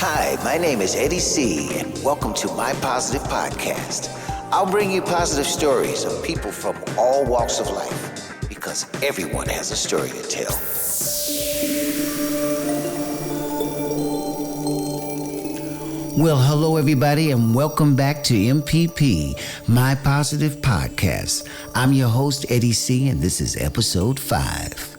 Hi, my name is Eddie C, and welcome to my Positive Podcast. I'll bring you positive stories of people from all walks of life, because everyone has a story to tell. Well, hello everybody, and welcome back to MPP, my Positive Podcast. I'm your host, Eddie C, and this is episode 5.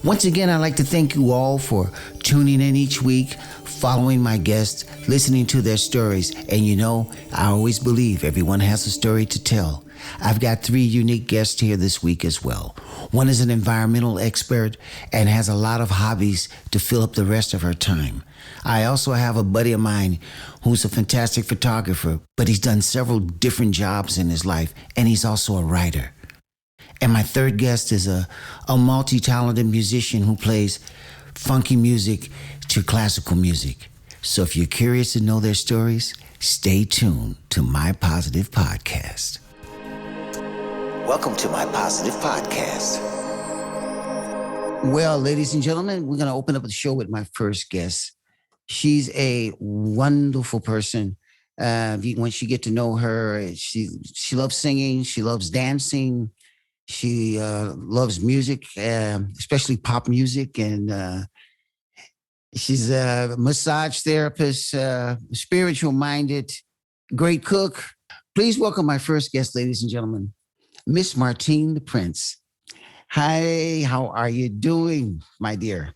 Once again, I'd like to thank you all for tuning in each week, following my guests, listening to their stories. And you know, I always believe everyone has a story to tell. I've got 3 unique guests here this week as well. One is an environmental expert and has a lot of hobbies to fill up the rest of her time. I also have a buddy of mine who's a fantastic photographer, but he's done several different jobs in his life, and he's also a writer. And my third guest is a multi-talented musician who plays funky music to classical music. So if you're curious to know their stories, stay tuned to My Positive Podcast. Welcome to My Positive Podcast. Well, ladies and gentlemen, we're going to open up the show with my first guest. She's a wonderful person. Once you get to know her, she loves singing, she loves dancing. She loves music, especially pop music, and she's a massage therapist, spiritual-minded, great cook. Please welcome my first guest, ladies and gentlemen, Miss Martine De Prins. Hi, how are you doing, my dear?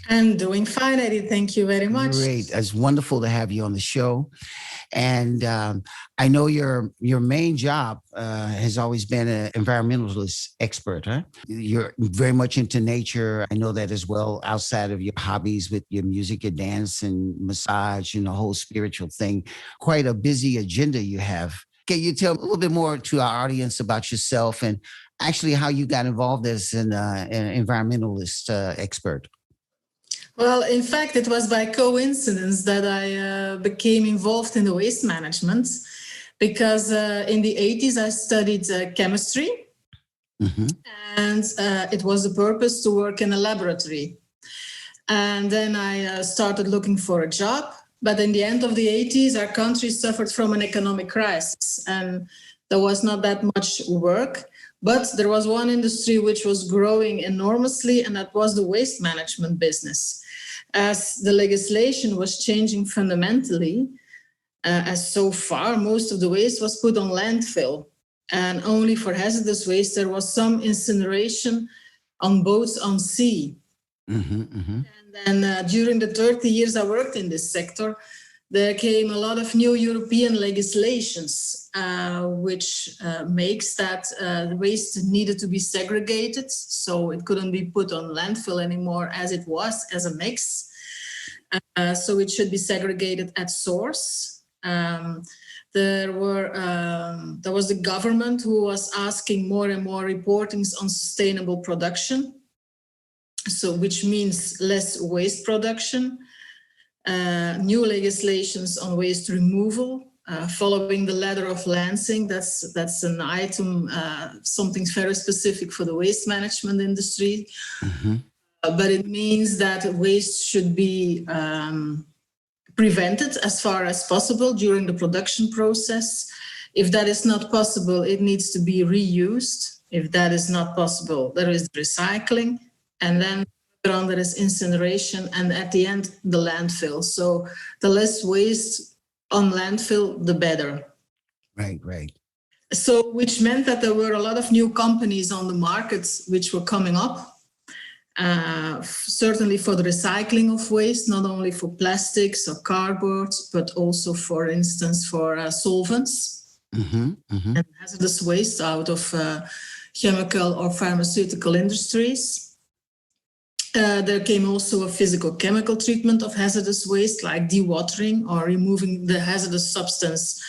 I'm doing fine, Eddie. Thank you very much. Great. It's wonderful to have you on the show. And I know your main job has always been an environmentalist expert, huh? You're very much into nature. I know that as well, outside of your hobbies with your music, your dance and massage and the whole spiritual thing. Quite a busy agenda you have. Can you tell a little bit more to our audience about yourself and actually how you got involved as an environmentalist expert? Well, in fact, it was by coincidence that I became involved in the waste management because in the 80s I studied chemistry, and it was the purpose to work in a laboratory. And then I started looking for a job. But in the end of the 80s, our country suffered from an economic crisis, and there was not that much work. But there was one industry which was growing enormously, and that was the waste management business. As the legislation was changing fundamentally, as so far, most of the waste was put on landfill. And only for hazardous waste, there was some incineration on boats on sea. And then during the 30 years I worked in this sector, there came a lot of new European legislations, which makes that the waste needed to be segregated. So it couldn't be put on landfill anymore as it was, as a mix. So it should be segregated at source. There was the government who was asking more and more reportings on sustainable production. So which means less waste production. New legislations on waste removal, following the ladder of Lansing. That's an item, something very specific for the waste management industry. But it means that waste should be prevented as far as possible during the production process. If that is not possible, it needs to be reused. If that is not possible, there is recycling. And then on there is incineration, and at the end, the landfill. So the less waste on landfill, the better. Right. So which meant that there were a lot of new companies on the markets which were coming up, certainly for the recycling of waste, not only for plastics or cardboard, but also, for instance, for solvents and hazardous waste out of chemical or pharmaceutical industries. There came also a physical-chemical treatment of hazardous waste, like dewatering or removing the hazardous substance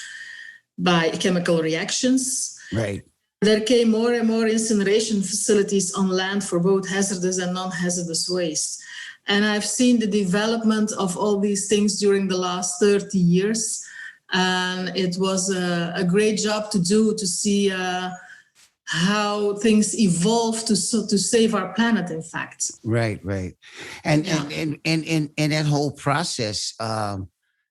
by chemical reactions. Right. There came more and more incineration facilities on land for both hazardous and non-hazardous waste. And I've seen the development of all these things during the last 30 years. And it was a great job to do, to see how things evolve to save our planet, in fact. Right. And that whole process,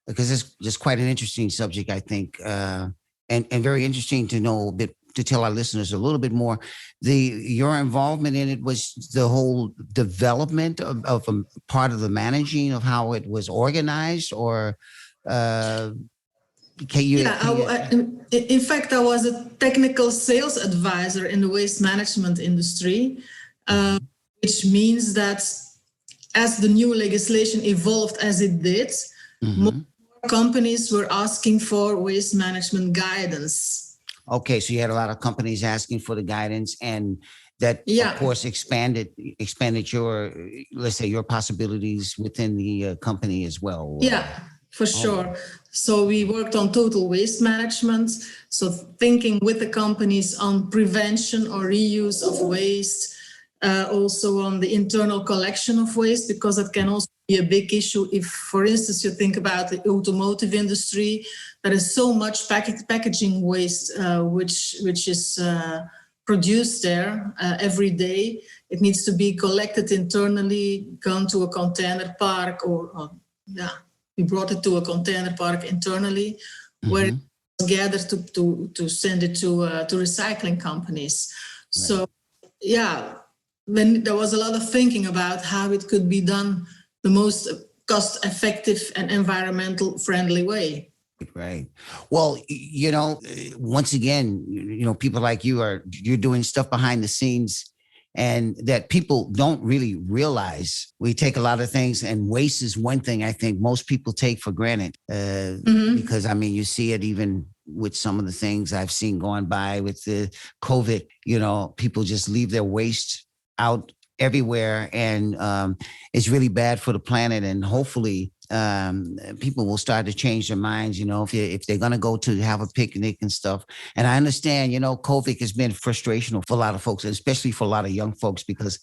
because it's just quite an interesting subject, I think, and very interesting to know a bit, to tell our listeners a little bit more. Your involvement in it was the whole development of a part of the managing of how it was organized, or can you? In fact, I was a technical sales advisor in the waste management industry, which means that as the new legislation evolved as it did, more companies were asking for waste management guidance. Okay, so you had a lot of companies asking for the guidance, and that, of course, expanded your, let's say, your possibilities within the company as well. Yeah, for sure. So we worked on total waste management. So thinking with the companies on prevention or reuse of waste, also on the internal collection of waste, because that can also be a big issue. If, for instance, you think about the automotive industry, there is so much packaging waste which is produced there every day. It needs to be collected internally, gone to a container park, we brought it to a container park internally, where it was gathered to send it to recycling companies. Right. So, when there was a lot of thinking about how it could be done the most cost-effective and environmental friendly way. Right. Well, once again, people like you're doing stuff behind the scenes, and that people don't really realize. We take a lot of things, and waste is one thing I think most people take for granted. Because you see it even with some of the things I've seen going by with the COVID, people just leave their waste out everywhere, and it's really bad for the planet. And hopefully people will start to change their minds, if they're going to go to have a picnic and stuff. And I understand, COVID has been frustrational for a lot of folks, especially for a lot of young folks, because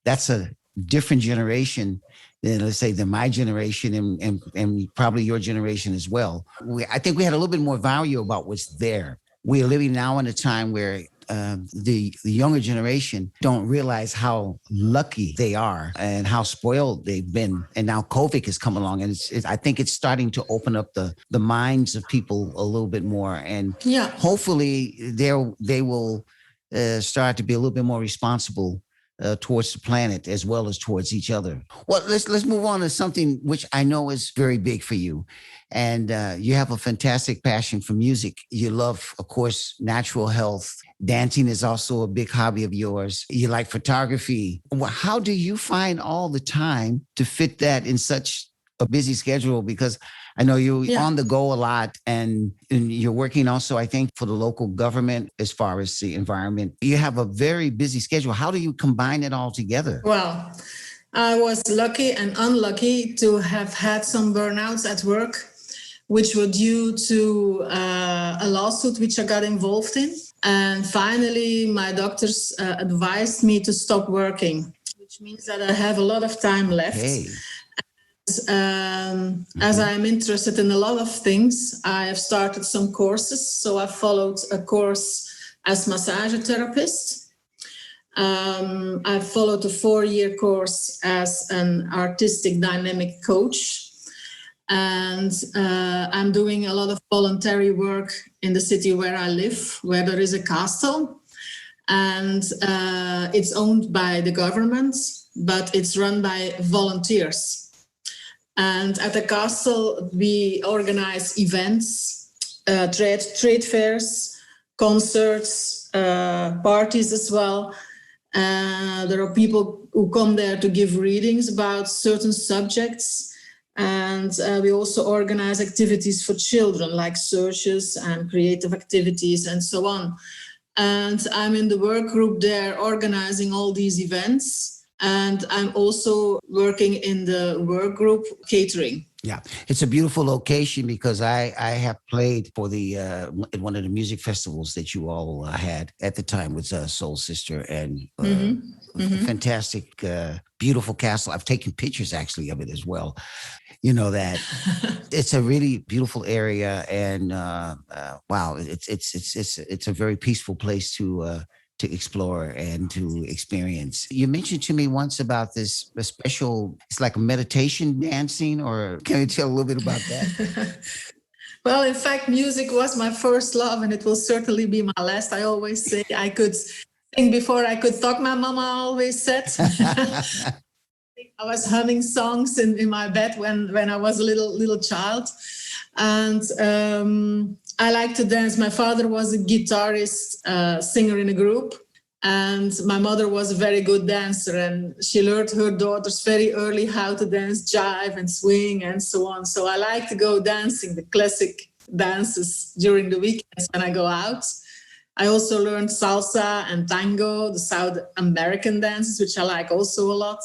that's a different generation than, let's say, than my generation and probably your generation as well. I think we had a little bit more value about what's there. We're living now in a time where the younger generation don't realize how lucky they are and how spoiled they've been. And now COVID has come along, and I think it's starting to open up the minds of people a little bit more. And hopefully they will start to be a little bit more responsible towards the planet as well as towards each other. Well, let's move on to something which I know is very big for you. And you have a fantastic passion for music. You love, of course, natural health. Dancing is also a big hobby of yours. You like photography. How do you find all the time to fit that in such a busy schedule? Because I know you're on the go a lot, and you're working also, I think, for the local government as far as the environment. You have a very busy schedule. How do you combine it all together? Well, I was lucky and unlucky to have had some burnouts at work, which were due to a lawsuit which I got involved in. And finally, my doctors advised me to stop working, which means that I have a lot of time left. Hey. As I'm interested in a lot of things, I have started some courses. So I followed a course as massage therapist. I followed a 4-year course as an artistic dynamic coach. And I'm doing a lot of voluntary work in the city where I live, where there is a castle. And it's owned by the government, but it's run by volunteers. And at the castle, we organize events, trade fairs, concerts, parties as well. There are people who come there to give readings about certain subjects. And we also organize activities for children, like searches and creative activities and so on. And I'm in the work group there organizing all these events. And I'm also working in the work group catering. Yeah, it's a beautiful location because I have played for the at one of the music festivals that you all had at the time with Soul Sister, and fantastic, beautiful castle. I've taken pictures actually of it as well. That it's a really beautiful area, and wow, it's a very peaceful place to to explore and to experience. You mentioned to me once about this a special, it's like a meditation dancing, or can you tell a little bit about that? Well, in fact, music was my first love, and it will certainly be my last. I always say I could sing before I could talk, my mama always said. I was humming songs in my bed when I was a little child. And I like to dance. My father was a guitarist, singer in a group. And my mother was a very good dancer. And she learned her daughters very early how to dance jive and swing and so on. So I like to go dancing, the classic dances during the weekends when I go out. I also learned salsa and tango, the South American dances, which I like also a lot.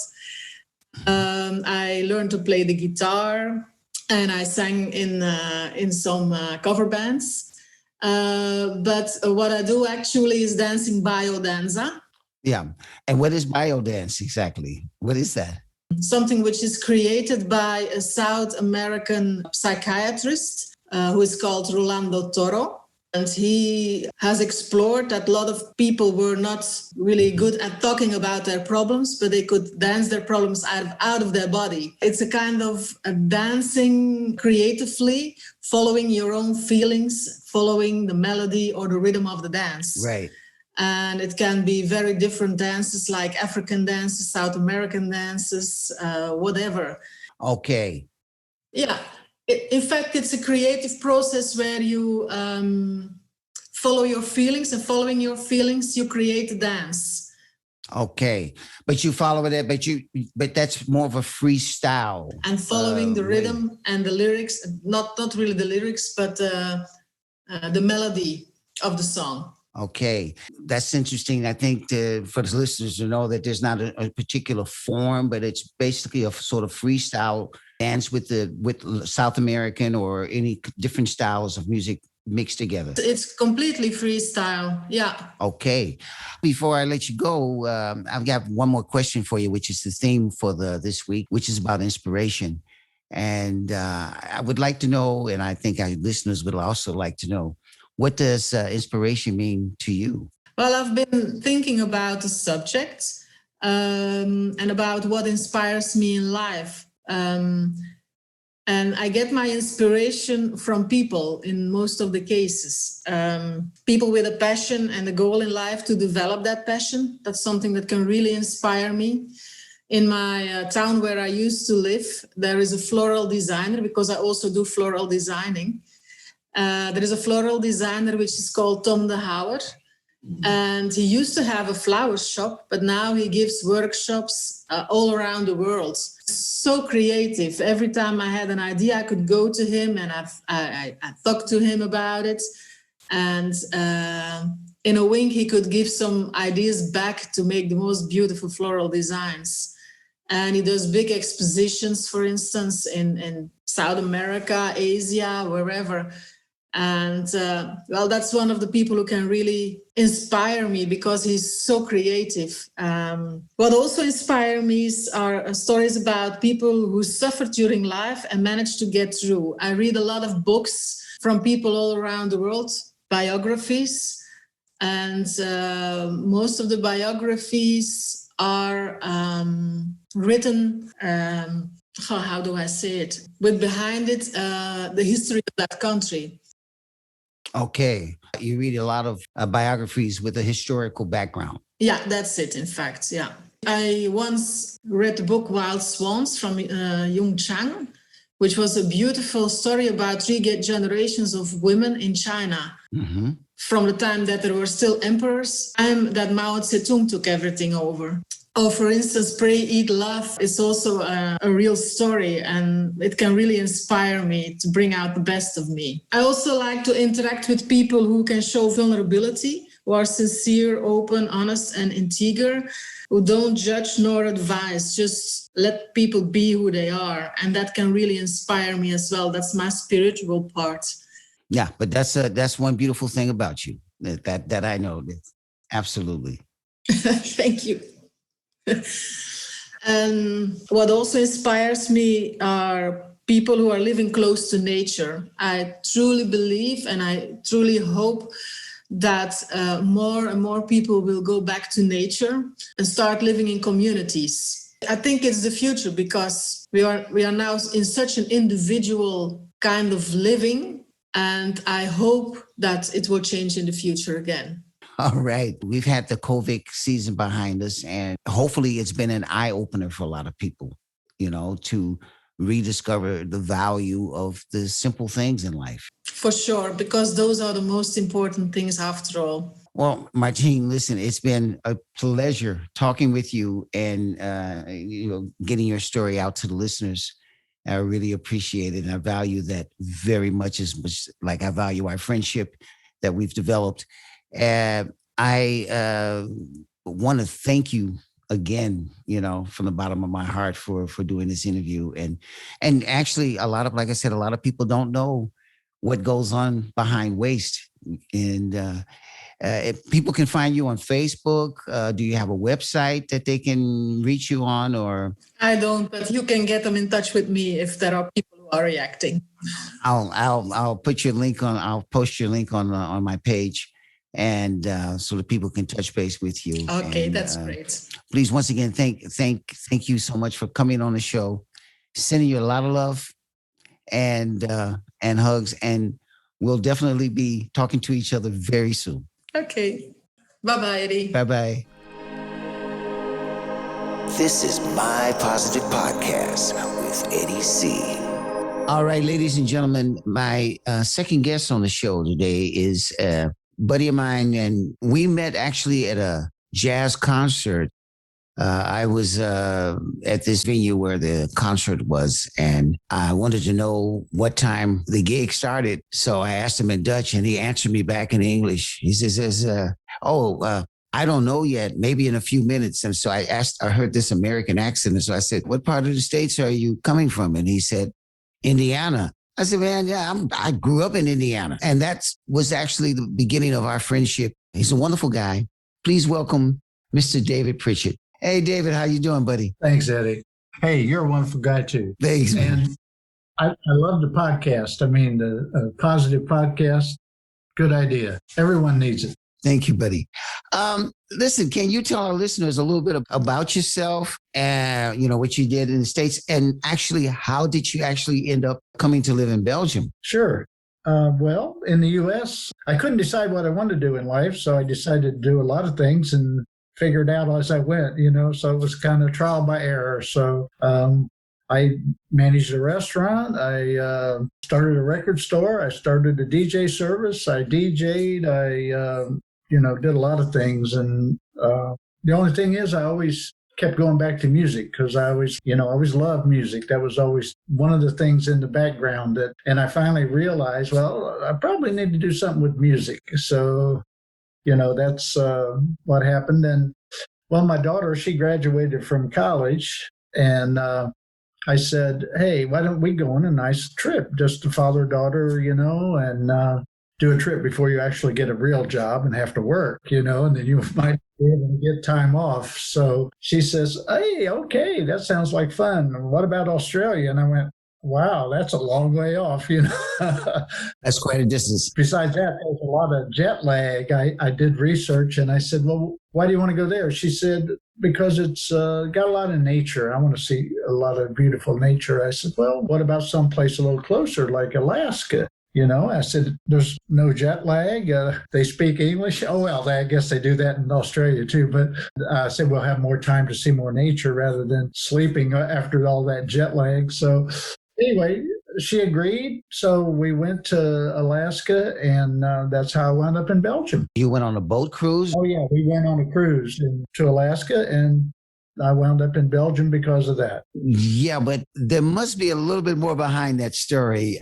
I learned to play the guitar, and I sang in some cover bands. But what I do actually is dancing biodanza. Yeah. And what is biodance exactly? What is that? Something which is created by a South American psychiatrist who is called Rolando Toro. And he has explored that a lot of people were not really good at talking about their problems, but they could dance their problems out of their body. It's a kind of a dancing creatively, following your own feelings, following the melody or the rhythm of the dance. Right. And it can be very different dances like African dances, South American dances, whatever. Okay. Yeah. In fact, it's a creative process where you follow your feelings, and following your feelings, you create a dance. Okay, but you follow it, but that's more of a freestyle. And following the rhythm and the lyrics, not really the lyrics, but the melody of the song. Okay, that's interesting. I think for the listeners to know that there's not a particular form, but it's basically a sort of freestyle dance with South American or any different styles of music mixed together. It's completely freestyle. Yeah. Okay. Before I let you go, I've got one more question for you, which is the theme for this week, which is about inspiration. And I would like to know, and I think our listeners would also like to know, what does inspiration mean to you? Well, I've been thinking about the subject and about what inspires me in life. And I get my inspiration from people in most of the cases. People with a passion and a goal in life to develop that passion. That's something that can really inspire me. In my town where I used to live, there is a floral designer, because I also do floral designing. There is a floral designer which is called Tom de Houwer. And he used to have a flower shop, but now he gives workshops all around the world. So creative. Every time I had an idea, I could go to him and I talked to him about it. And in a wink, he could give some ideas back to make the most beautiful floral designs. And he does big expositions, for instance, in South America, Asia, wherever. And well, that's one of the people who can really inspire me because he's so creative. What also inspires me are stories about people who suffered during life and managed to get through. I read a lot of books from people all around the world, biographies. And most of the biographies are written, how do I say it? With behind it, the history of that country. Okay. You read a lot of biographies with a historical background. Yeah, that's it, in fact. Yeah. I once read the book Wild Swans from Jung Chang, which was a beautiful story about 3 generations of women in China. Mm-hmm. From the time that there were still emperors, and that Mao Zedong took everything over. Or, for instance, Pray, Eat, Love is also a real story, and it can really inspire me to bring out the best of me. I also like to interact with people who can show vulnerability, who are sincere, open, honest, and integer, who don't judge nor advise, just let people be who they are. And that can really inspire me as well. That's my spiritual part. Yeah, but that's one beautiful thing about you that I know. Absolutely. Thank you. And what also inspires me are people who are living close to nature. I truly believe and I truly hope that more and more people will go back to nature and start living in communities. I think it's the future because we are now in such an individual kind of living, and I hope that it will change in the future again. All right. We've had the COVID season behind us, and hopefully it's been an eye-opener for a lot of people, to rediscover the value of the simple things in life. For sure, because those are the most important things after all. Well, Martine, listen, it's been a pleasure talking with you and, getting your story out to the listeners. I really appreciate it. And I value that very much, as much like I value our friendship that we've developed. I want to thank you again, from the bottom of my heart for doing this interview. And actually, like I said, a lot of people don't know what goes on behind waste. And if people can find you on Facebook, do you have a website that they can reach you on? Or I don't, but you can get them in touch with me if there are people who are reacting. I'll put your link on. I'll post your link on my page, and so that people can touch base with you. Okay, and, that's great. Please, once again, thank you so much for coming on the show. Sending you a lot of love and hugs, and we'll definitely be talking to each other very soon. Okay. Bye-bye, Eddie. Bye-bye. This is My Positive Podcast with Eddie C. All right, ladies and gentlemen, my second guest on the show today is a buddy of mine, and we met actually at a jazz concert. I was at this venue where the concert was, and I wanted to know what time the gig started. So I asked him in Dutch, and he answered me back in English. He says, I don't know yet, maybe in a few minutes. And so I heard this American accent. And so I said, what part of the States are you coming from? And he said, Indiana. I said, man, yeah, I grew up in Indiana. And that was actually the beginning of our friendship. He's a wonderful guy. Please welcome Mr. David Pritchett. Hey, David, how you doing, buddy? Thanks, Eddie. Hey, you're a wonderful guy, too. Thanks, man. And I love the podcast. I mean, the positive podcast, good idea. Everyone needs it. Thank you, buddy. Listen, can you tell our listeners a little bit about yourself and, what you did in the States, and actually, how did you actually end up coming to live in Belgium? Sure. Well, in the U.S., I couldn't decide what I wanted to do in life, so I decided to do a lot of things and figured out as I went, so it was kind of trial by error. So I managed a restaurant. I started a record store. I started a DJ service. I DJ'd. I, did a lot of things. And the only thing is I always kept going back to music because I always loved music. That was always one of the things in the background and I finally realized, well, I probably need to do something with music. So that's what happened. And well, my daughter, she graduated from college, and I said, hey, why don't we go on a nice trip, just to father-daughter, and do a trip before you actually get a real job and have to work, and then you might be able to get time off. So she says, hey, okay, that sounds like fun. What about Australia? And I went, wow, that's a long way off, That's quite a distance. Besides that, there's a lot of jet lag. I did research and I said, well, why do you want to go there? She said, because it's got a lot of nature. I want to see a lot of beautiful nature. I said, well, what about someplace a little closer, like Alaska? I said, there's no jet lag. They speak English. Oh, well, I guess they do that in Australia too. But I said, we'll have more time to see more nature rather than sleeping after all that jet lag. So anyway, she agreed. So we went to Alaska, and that's how I wound up in Belgium. You went on a boat cruise? Oh, yeah. We went on a cruise to Alaska, and I wound up in Belgium because of that. Yeah, but there must be a little bit more behind that story.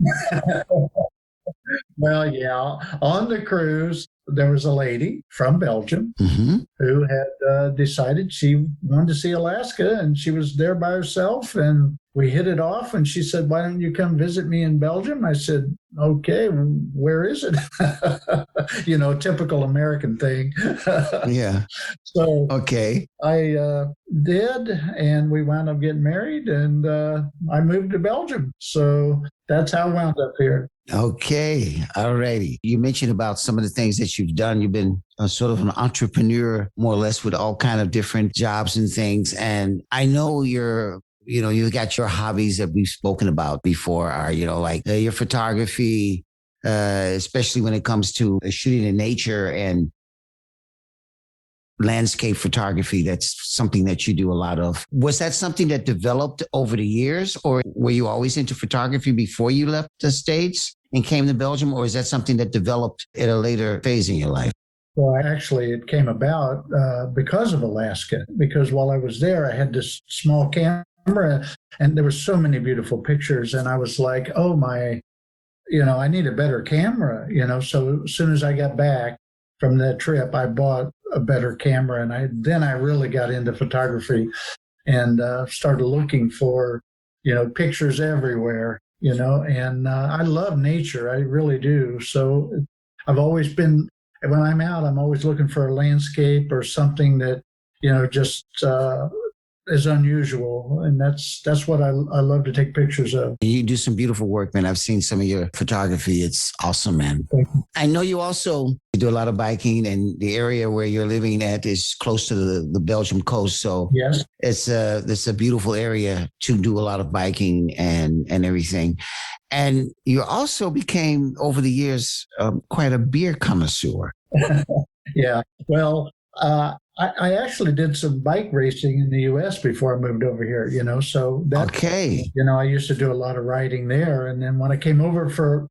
Well, yeah. On the cruise, there was a lady from Belgium who had decided she wanted to see Alaska, and she was there by herself, and we hit it off, and she said, why don't you come visit me in Belgium? I said, okay, where is it? Typical American thing. Yeah. So okay. I did, and we wound up getting married, and I moved to Belgium. So that's how I wound up here. Okay. All righty. You mentioned about some of the things that you've done. You've been sort of an entrepreneur, more or less, with all kind of different jobs and things. And I know you got your hobbies that we've spoken about before are, like your photography, especially when it comes to shooting in nature and landscape photography. That's something that you do a lot of. Was that something that developed over the years, or were you always into photography before you left the States and came to Belgium, or is that something that developed at a later phase in your life? Well, actually, it came about because of Alaska, because while I was there, I had this small camera and there were so many beautiful pictures. And I was like, oh, I need a better camera, So as soon as I got back from that trip, I bought a better camera. And then I really got into photography and started looking for, pictures everywhere, and I love nature. I really do. So I've always been, when I'm out, I'm always looking for a landscape or something that, just is unusual. And that's what I love to take pictures of. You do some beautiful work, man. I've seen some of your photography. It's awesome, man. Thank you. I know you also do a lot of biking, and the area where you're living at is close to the Belgium coast. So Yes. it's a beautiful area to do a lot of biking and everything. And you also became, over the years, quite a beer connoisseur. Yeah. Well, I actually did some bike racing in the U.S. before I moved over here, so that, Okay. I used to do a lot of riding there. And then when I came over for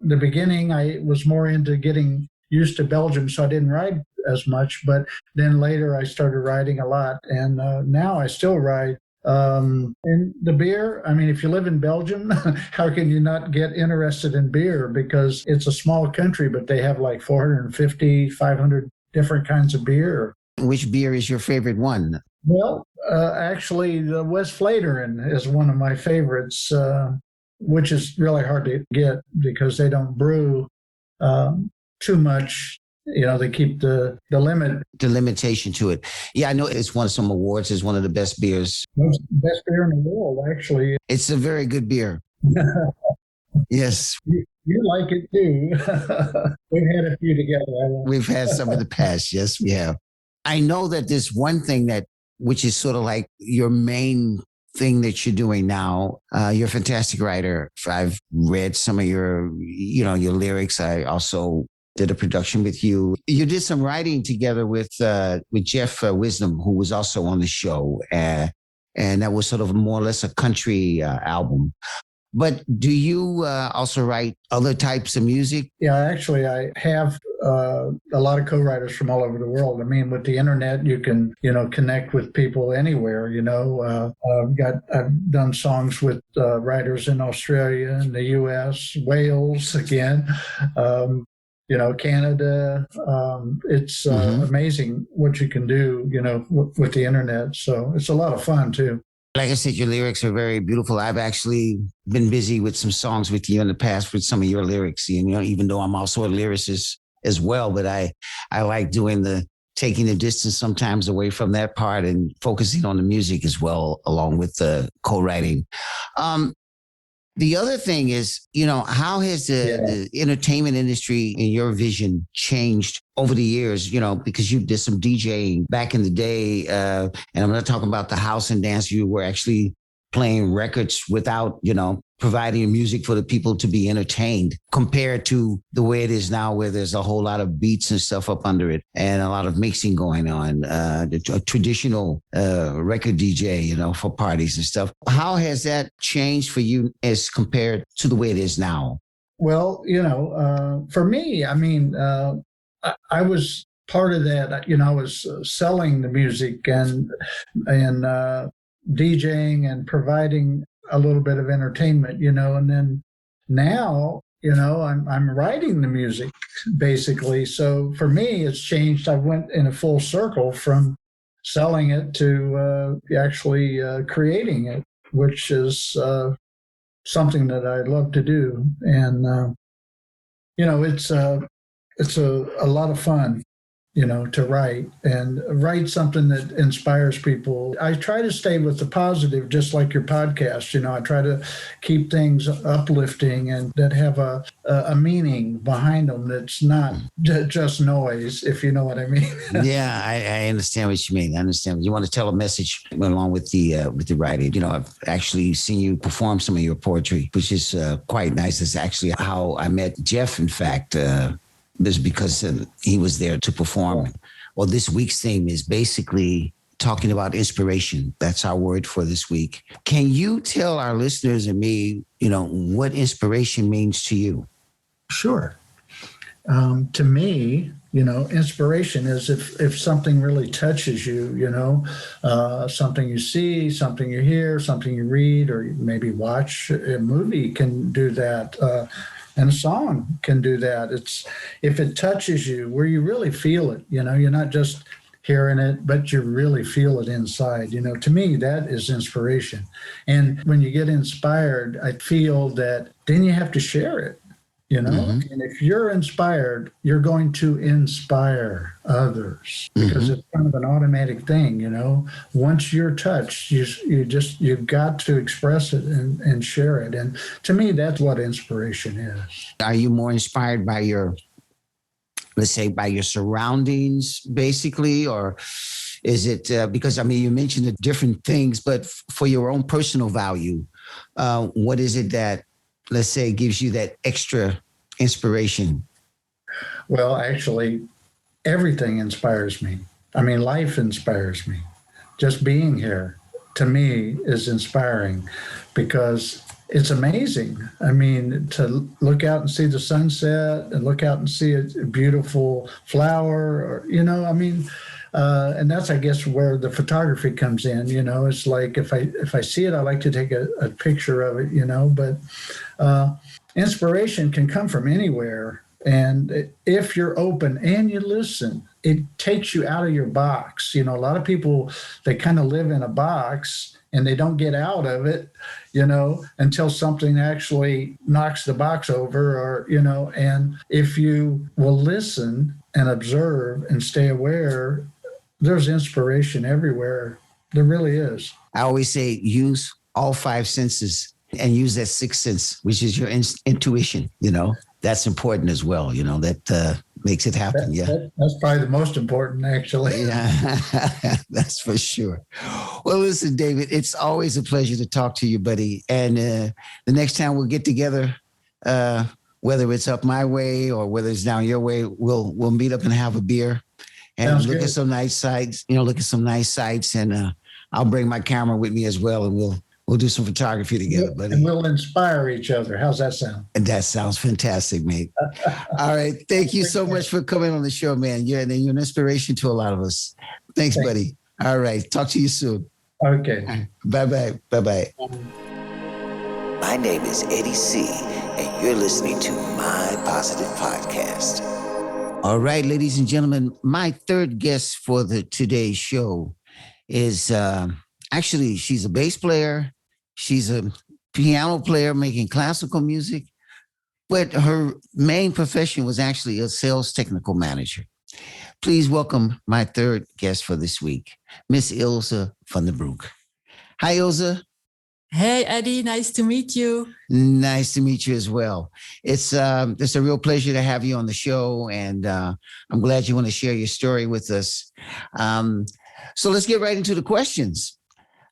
the beginning, I was more into getting used to Belgium, so I didn't ride as much. But then later I started riding a lot. And now I still ride. And the beer, I mean, if you live in Belgium, how can you not get interested in beer? Because it's a small country, but they have like 450, 500 different kinds of beer. Which beer is your favorite one? Well, actually, the Westvleteren is one of my favorites, which is really hard to get because they don't brew too much. They keep the limit. The limitation to it. Yeah, I know it's won some awards. It's one of the best beers. Best beer in the world, actually. It's a very good beer. Yes. You like it too. We've had a few together. We've had some in the past. Yes, we have. I know that there's one thing which is sort of like your main thing that you're doing now. You're a fantastic writer. I've read some of your lyrics. I also did a production with you. You did some writing together with Jeff Wisdom, who was also on the show. And that was sort of more or less a country album. But do you also write other types of music? Yeah, actually, I have a lot of co-writers from all over the world. I mean, with the internet, you can, connect with people anywhere, I've done songs with writers in Australia, in the US, Wales again, Canada. It's amazing what you can do, with the internet. So it's a lot of fun too. Like I said, your lyrics are very beautiful. I've actually been busy with some songs with you in the past with some of your lyrics, even though I'm also a lyricist as well. But I like taking the distance sometimes away from that part and focusing on the music as well, along with the co-writing. The other thing is, how has the entertainment industry, in your vision, changed over the years? Because you did some DJing back in the day, and I'm not talking about the house and dance. You were actually playing records without, providing music for the people to be entertained, compared to the way it is now, where there's a whole lot of beats and stuff up under it and a lot of mixing going on. The traditional record DJ, for parties and stuff. How has that changed for you as compared to the way it is now? Well, for me, I mean, I was part of that. I was selling the music and DJing and providing a little bit of entertainment, and then now, I'm writing the music basically. So for me, it's changed. I went in a full circle from selling it to actually creating it, which is something that I love to do. And, it's a lot of fun. to write and write something that inspires people. I try to stay with the positive, just like your podcast. I try to keep things uplifting and that have a meaning behind them that's not just noise, if you know what I mean. Yeah, I understand what you mean. I understand. You want to tell a message along with the writing. I've actually seen you perform some of your poetry, which is quite nice. It's actually how I met Jeff, in fact. This is because he was there to perform. Well, this week's theme is basically talking about inspiration. That's our word for this week. Can you tell our listeners and me, what inspiration means to you? Sure. To me, inspiration is if something really touches you, something you see, something you hear, something you read, or maybe watch. A movie can do that. And a song can do that. It's if it touches you where you really feel it, you're not just hearing it, but you really feel it inside. To me, that is inspiration. And when you get inspired, I feel that then you have to share it, Mm-hmm. And if you're inspired, you're going to inspire others because it's kind of an automatic thing, Once you're touched, you've got to express it and share it. And to me, that's what inspiration is. Are you more inspired by let's say by your surroundings, basically, or is it because, you mentioned the different things, but for your own personal value, what is it that, let's say, gives you that extra inspiration? Well, actually, everything inspires me. Life inspires me. Just being here, to me, is inspiring because it's amazing. To look out and see the sunset and look out and see a beautiful flower, and that's, I guess, where the photography comes in. It's like if I see it, I like to take a picture of it. But inspiration can come from anywhere, and if you're open and you listen, it takes you out of your box. A lot of people, they kind of live in a box and they don't get out of it, until something actually knocks the box over, or and if you will listen and observe and stay aware, there's inspiration everywhere. There really is. I always say use all five senses and use that sixth sense, which is your intuition. That's important as well. That makes it happen. That's probably the most important, actually. Yeah, that's for sure. Well, listen, David, it's always a pleasure to talk to you, buddy. And the next time we'll get together, whether it's up my way or whether it's down your way, we'll meet up and have a beer. And Sounds look good. at some nice sights, and I'll bring my camera with me as well, and we'll do some photography together, buddy. And we'll inspire each other. How's that sound? And that sounds fantastic, mate. All right. Thank you so much for coming on the show, man. You're an inspiration to a lot of us. Thanks, buddy. All right. Talk to you soon. Okay. Bye-bye. Bye-bye. My name is Eddie C., and you're listening to My Positive Podcast. All right, ladies and gentlemen, my third guest for today's show is actually, she's a bass player. She's a piano player making classical music, but her main profession was actually a sales technical manager. Please welcome my third guest for this week, Miss Ilse van der Broeck. Hi, Ilse. Hey, Eddie. Nice to meet you. Nice to meet you as well. It's a real pleasure to have you on the show, and I'm glad you want to share your story with us. So let's get right into the questions.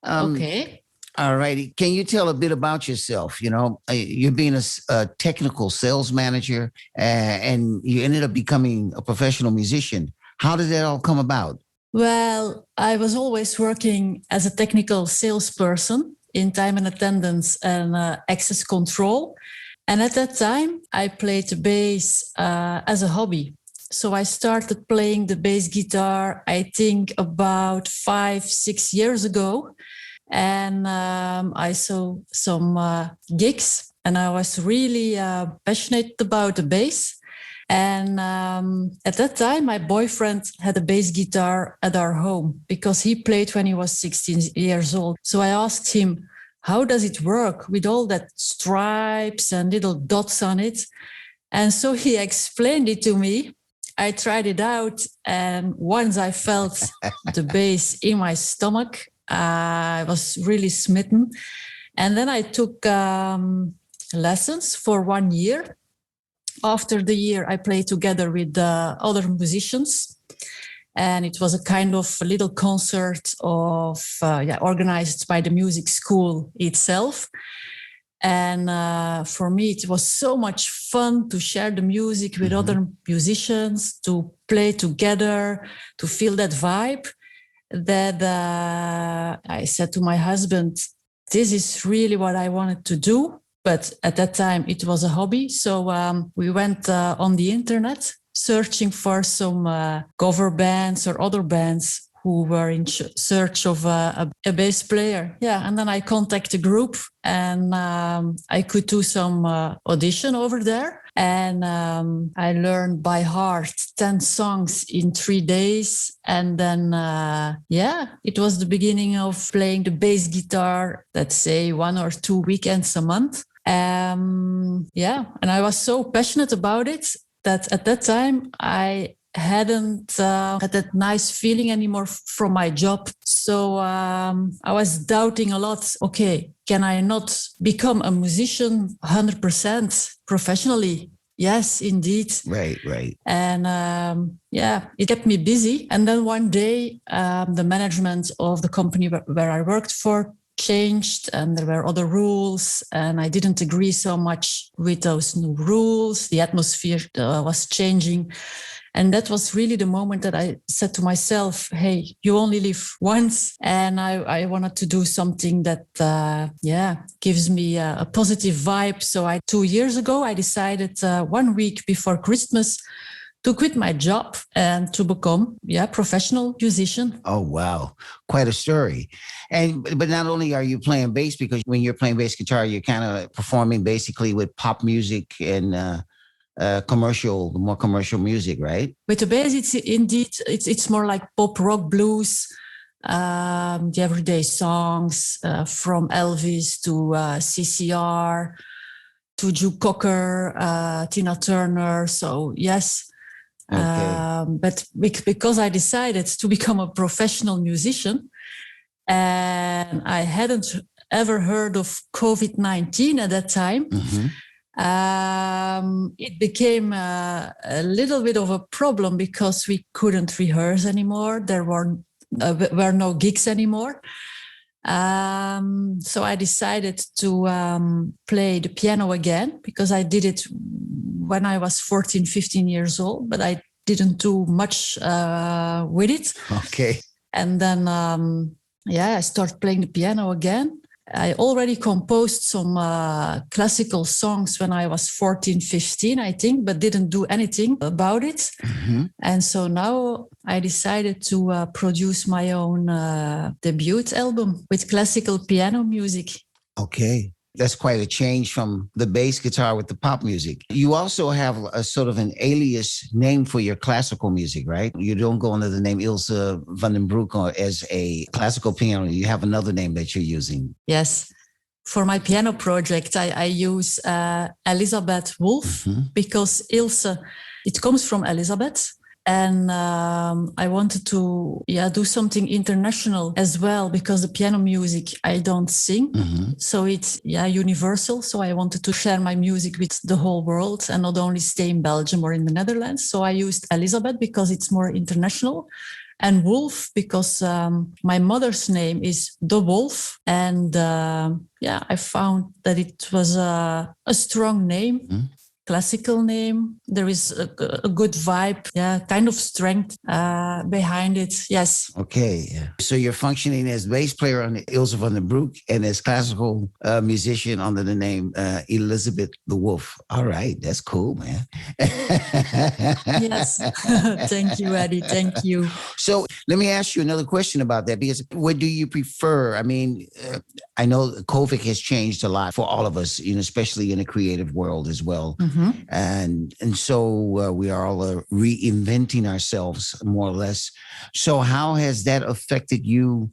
Okay. All righty. Can you tell a bit about yourself? You're being a technical sales manager, and you ended up becoming a professional musician. How did that all come about? Well, I was always working as a technical salesperson in time and attendance and access control. And at that time, I played the bass as a hobby. So I started playing the bass guitar, I think about 5-6 years ago. And I saw some gigs, and I was really passionate about the bass. And at that time, my boyfriend had a bass guitar at our home because he played when he was 16 years old. So I asked him, how does it work with all that stripes and little dots on it? And so he explained it to me. I tried it out, and once I felt the bass in my stomach, I was really smitten. And then I took lessons for 1 year. After the year, I played together with other musicians. And it was a kind of a little concert organized by the music school itself. And for me, it was so much fun to share the music with other musicians, to play together, to feel that vibe, that I said to my husband, this is really what I wanted to do. But at that time, it was a hobby. So we went on the internet searching for some cover bands or other bands who were in search of a bass player. Yeah, and then I contacted a group, and I could do some audition over there. And I learned by heart 10 songs in 3 days. And then, it was the beginning of playing the bass guitar, let's say 1 or 2 weekends a month. And I was so passionate about it that at that time I hadn't had that nice feeling anymore from my job. So I was doubting a lot. Okay, can I not become a musician 100% professionally? Yes, indeed. Right. And it kept me busy. And then one day, the management of the company where I worked for changed, and there were other rules, and I didn't agree so much with those new rules. The atmosphere was changing. And that was really the moment that I said to myself, hey, you only live once. And I wanted to do something that, gives me a positive vibe. So 2 years ago, I decided 1 week before Christmas to quit my job and to become professional musician. Oh, wow. Quite a story. But not only are you playing bass, because when you're playing bass guitar, you're kind of performing basically with pop music and more commercial music, right? With the bass, it's more like pop, rock, blues, the everyday songs from Elvis to CCR to Joe Cocker, Tina Turner. So yes. Okay. But because I decided to become a professional musician, and I hadn't ever heard of COVID-19 at that time, it became a little bit of a problem because we couldn't rehearse anymore. There were no gigs anymore. So I decided to play the piano again, because I did it when I was 14, 15 years old, but I didn't do much with it. Okay. And then, I started playing the piano again. I already composed some classical songs when I was 14, 15, I think, but didn't do anything about it. And so now I decided to produce my own debut album with classical piano music. Okay. That's quite a change from the bass guitar with the pop music. You also have a sort of an alias name for your classical music, right? You don't go under the name Ilse van den Broek as a classical piano. You have another name that you're using. Yes. For my piano project, I use Elisabeth Wolf, because Ilse, it comes from Elizabeth. And I wanted to do something international as well, because the piano music, I don't sing. So it's universal. So I wanted to share my music with the whole world and not only stay in Belgium or in the Netherlands. So I used Elizabeth because it's more international. And Wolf because my mother's name is De Wolf. And I found that it was a strong name. Classical name. There is a good vibe, kind of strength behind it. Yes. Okay. So you're functioning as bass player on the Ilse van den Broek and as classical musician under the name Elizabeth the Wolf. All right. That's cool, man. Yes. Thank you, Eddie. Thank you. So let me ask you another question about that, because what do you prefer? I mean, I know COVID has changed a lot for all of us, especially in the creative world as well. And so we are all reinventing ourselves more or less. So how has that affected you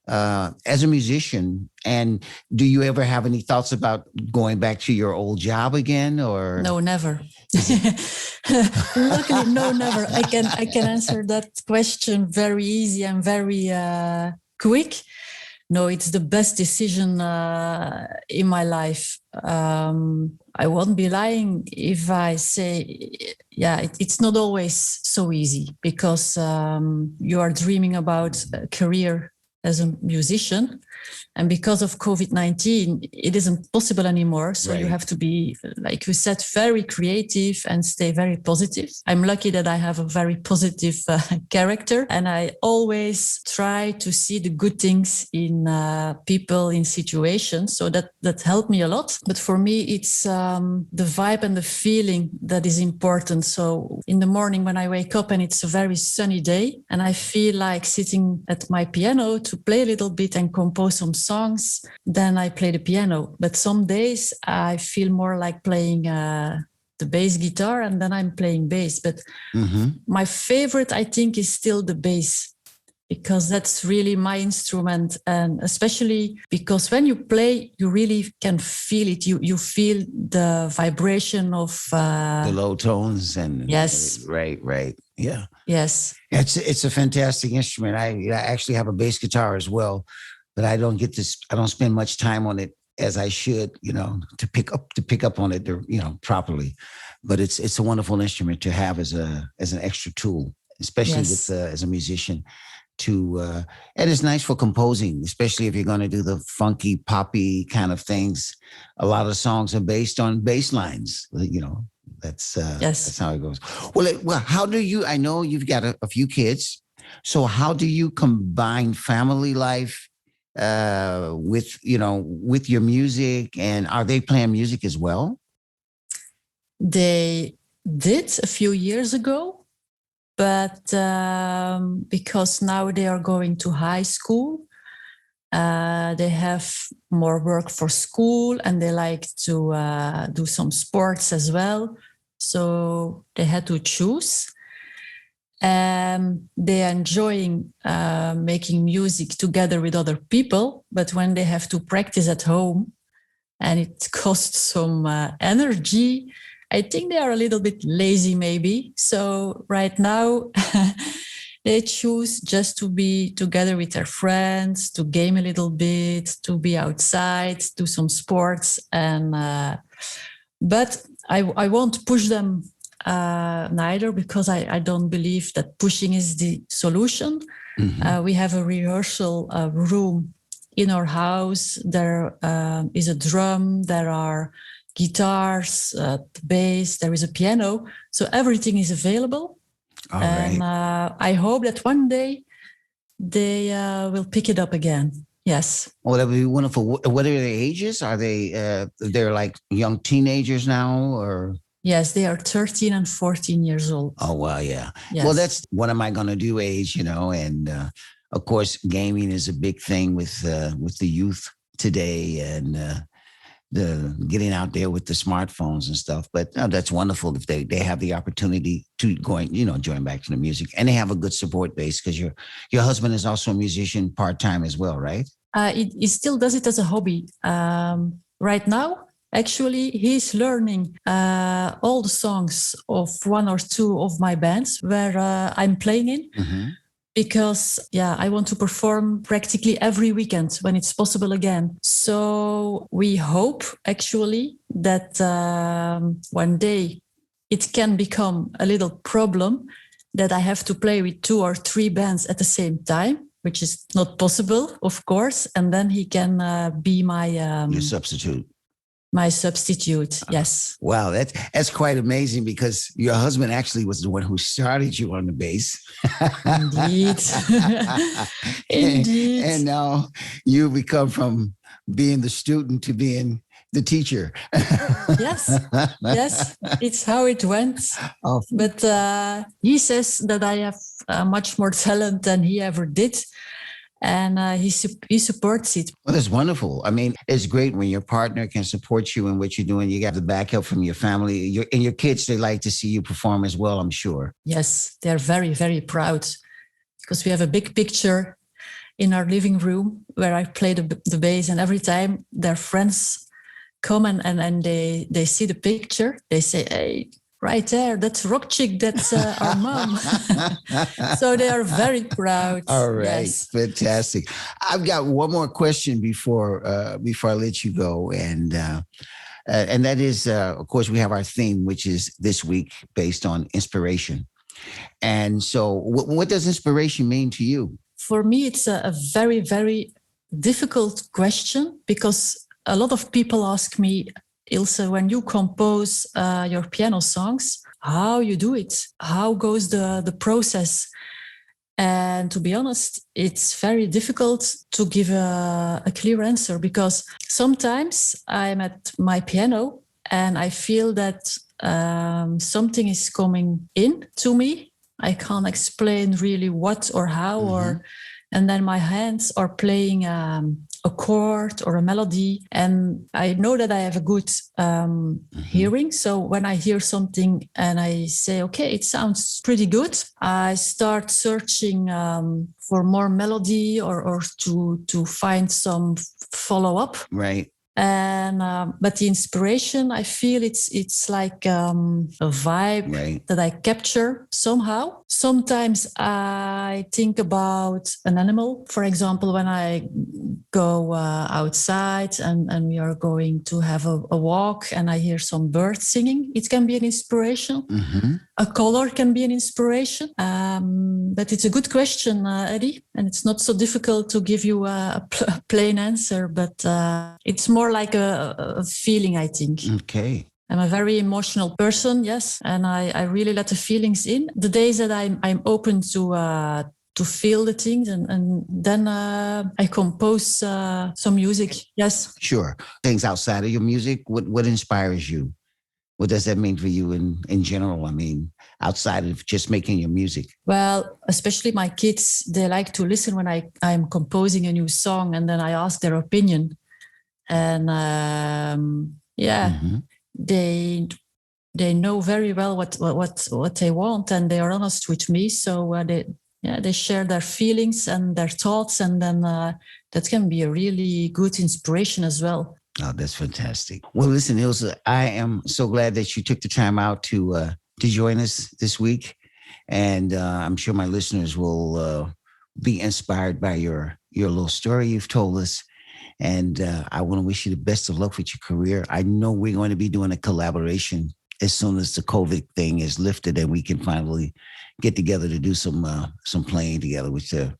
as a musician. And do you ever have any thoughts about going back to your old job again, or? No, never. Luckily, no, never. I can answer that question very easy and very quick. No, it's the best decision in my life. I won't be lying if I say, it's not always so easy, because you are dreaming about a career as a musician. And because of COVID-19, it isn't possible anymore. So you have to be, like you said, very creative and stay very positive. I'm lucky that I have a very positive character, and I always try to see the good things in people, in situations. So that helped me a lot. But for me, it's the vibe and the feeling that is important. So in the morning when I wake up and it's a very sunny day and I feel like sitting at my piano to play a little bit and compose some songs, then I play the piano. But some days I feel more like playing the bass guitar, and then I'm playing bass. But my favorite, I think, is still the bass, because that's really my instrument. And especially because when you play, you really can feel it. You feel the vibration of the low tones. And yes. Right. Yeah. Yes. It's a fantastic instrument. I actually have a bass guitar as well, but I don't spend much time on it as I should, to pick up on it, properly. But it's a wonderful instrument to have as an extra tool, especially with as a musician. And it's nice for composing, especially if you're going to do the funky, poppy kind of things. A lot of songs are based on bass lines, That's how it goes. Well, how do you? I know you've got a few kids, so how do you combine family life with your music? And are they playing music as well? They did a few years ago, but because now they are going to high school, they have more work for school, and they like to do some sports as well. So they had to choose. They are enjoying making music together with other people, but when they have to practice at home and it costs some energy, I think they are a little bit lazy maybe. So right now they choose just to be together with their friends, to game a little bit, to be outside, do some sports. But I won't push them neither, because I don't believe that pushing is the solution. We have a rehearsal room in our house. There is a drum, there are guitars, bass, there is a piano. So everything is available. And I hope that one day they will pick it up again. Yes. Well, that would be wonderful. What are their ages? Are they, they're like young teenagers now, or? Yes, they are 13 and 14 years old. Oh, well, yeah. Yes. Well, that's what am I going to do age, and of course, gaming is a big thing with the youth today, and the getting out there with the smartphones and stuff. But that's wonderful if they have the opportunity to join back to the music, and they have a good support base, because your husband is also a musician part-time as well, right? He still does it as a hobby. Right now, actually, he's learning all the songs of one or two of my bands where I'm playing in. Because, I want to perform practically every weekend when it's possible again. So we hope, actually, that one day it can become a little problem that I have to play with 2 or 3 bands at the same time, which is not possible, of course. And then he can be my... your substitute. My substitute, yes. Wow, that's quite amazing, because your husband actually was the one who started you on the bass. Indeed. Indeed. And now you become from being the student to being the teacher. Yes, it's how it went. Oh. But he says that I have much more talent than he ever did. And he supports it. Well, that's wonderful. I mean, it's great when your partner can support you in what you're doing. You got the backup from your family. Your kids, they like to see you perform as well, I'm sure. Yes, they're very, very proud, because we have a big picture in our living room where I play the bass. And every time their friends come and they see the picture, they say, "Hey, right there, that's Rock Chick, that's our mom." So they are very proud. All right, yes. Fantastic. I've got one more question before I let you go, and that is, of course, we have our theme, which is this week based on inspiration. And so, what does inspiration mean to you? For me, it's a very, very difficult question, because a lot of people ask me, "Ilse, when you compose your piano songs, how you do it? How goes the process?" And to be honest, it's very difficult to give a clear answer, because sometimes I'm at my piano and I feel that something is coming in to me. I can't explain really what or how, and then my hands are playing a chord or a melody, and I know that I have a good hearing. So when I hear something and I say, "Okay, it sounds pretty good," I start searching for more melody or to find some follow-up. Right. And but the inspiration, I feel it's like a vibe that I capture somehow. Sometimes I think about an animal. For example, when I go outside and we are going to have a walk and I hear some birds singing, it can be an inspiration. A color can be an inspiration. But it's a good question, Eddie, and it's not so difficult to give you a plain answer, but it's more like a feeling, I think. Okay. I'm a very emotional person, yes, and I really let the feelings in. The days that I'm open to feel the things, and then I compose some music, yes. Sure. Things outside of your music, what inspires you? What does that mean for you in general? I mean, outside of just making your music? Well, especially my kids, they like to listen when I'm composing a new song, and then I ask their opinion. And they know very well what they want, and they are honest with me. So they share their feelings and their thoughts, and then that can be a really good inspiration as well. Oh, that's fantastic. Well, listen, Ilse, I am so glad that you took the time out to join us this week. And I'm sure my listeners will be inspired by your little story you've told us. And I want to wish you the best of luck with your career. I know we're going to be doing a collaboration as soon as the COVID thing is lifted and we can finally get together to do some playing together with the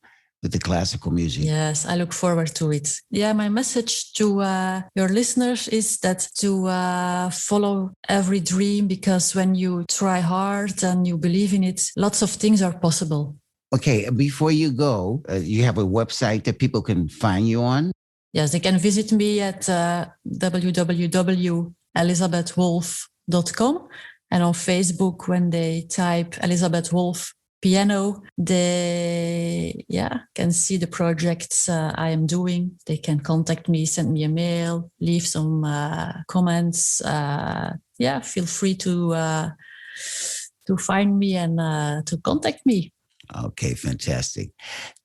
classical music. Yes, I look forward to it. Yeah, my message to your listeners is that to follow every dream, because when you try hard and you believe in it, lots of things are possible. Okay, before you go, you have a website that people can find you on? Yes, they can visit me at www.elisabethwolf.com. And on Facebook, when they type Elisabeth Wolf piano, they can see the projects I am doing. They can contact me, send me a mail, leave some comments. Feel free to find me and to contact me. Okay, fantastic.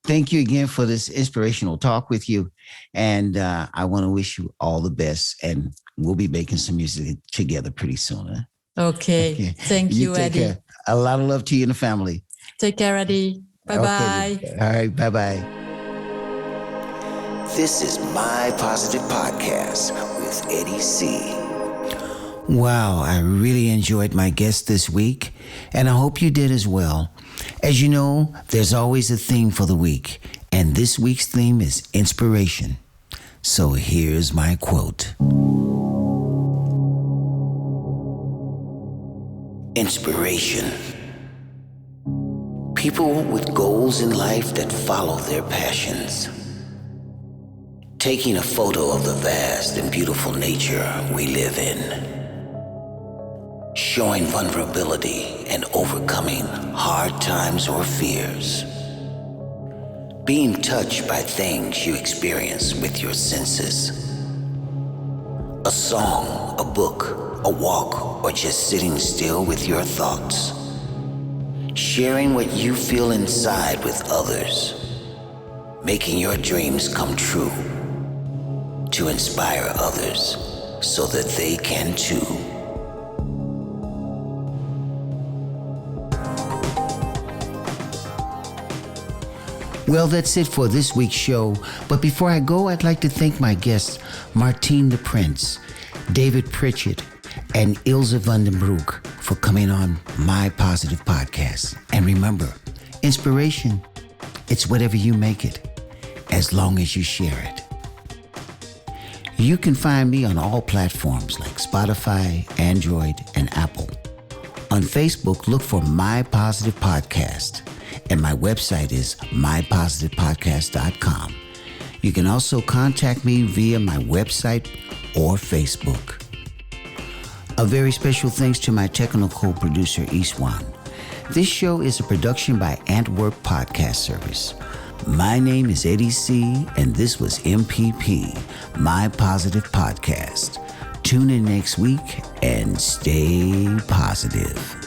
Thank you again for this inspirational talk with you. And I want to wish you all the best. And we'll be making some music together pretty soon. Huh? Okay. Thank you, Eddie. Care. A lot of love to you and the family. Take care, Eddie. Bye-bye. Okay. All right, bye-bye. This is My Positive Podcast with Eddie C. Wow, I really enjoyed my guest this week, and I hope you did as well. As you know, there's always a theme for the week, and this week's theme is inspiration. So here's my quote. Inspiration. People with goals in life that follow their passions. Taking a photo of the vast and beautiful nature we live in. Showing vulnerability and overcoming hard times or fears. Being touched by things you experience with your senses. A song, a book, a walk, or just sitting still with your thoughts. Sharing what you feel inside with others. making your dreams come true, to inspire others so that they can too. Well, that's it for this week's show. But before I go, I'd like to thank my guests, Martine De Prins, David Pritchett, and Ilse van den Broeck, for coming on my positive podcast. And remember, inspiration, it's whatever you make it, as long as you share it. You can find me on all platforms like Spotify, Android, and Apple. On Facebook, look for My Positive Podcast, and my website is mypositivepodcast.com. You can also contact me via my website or Facebook. A very special thanks to my technical producer, Iswan. This show is a production by Antwerp Podcast Service. My name is Eddie C., and this was MPP, My Positive Podcast. Tune in next week and stay positive.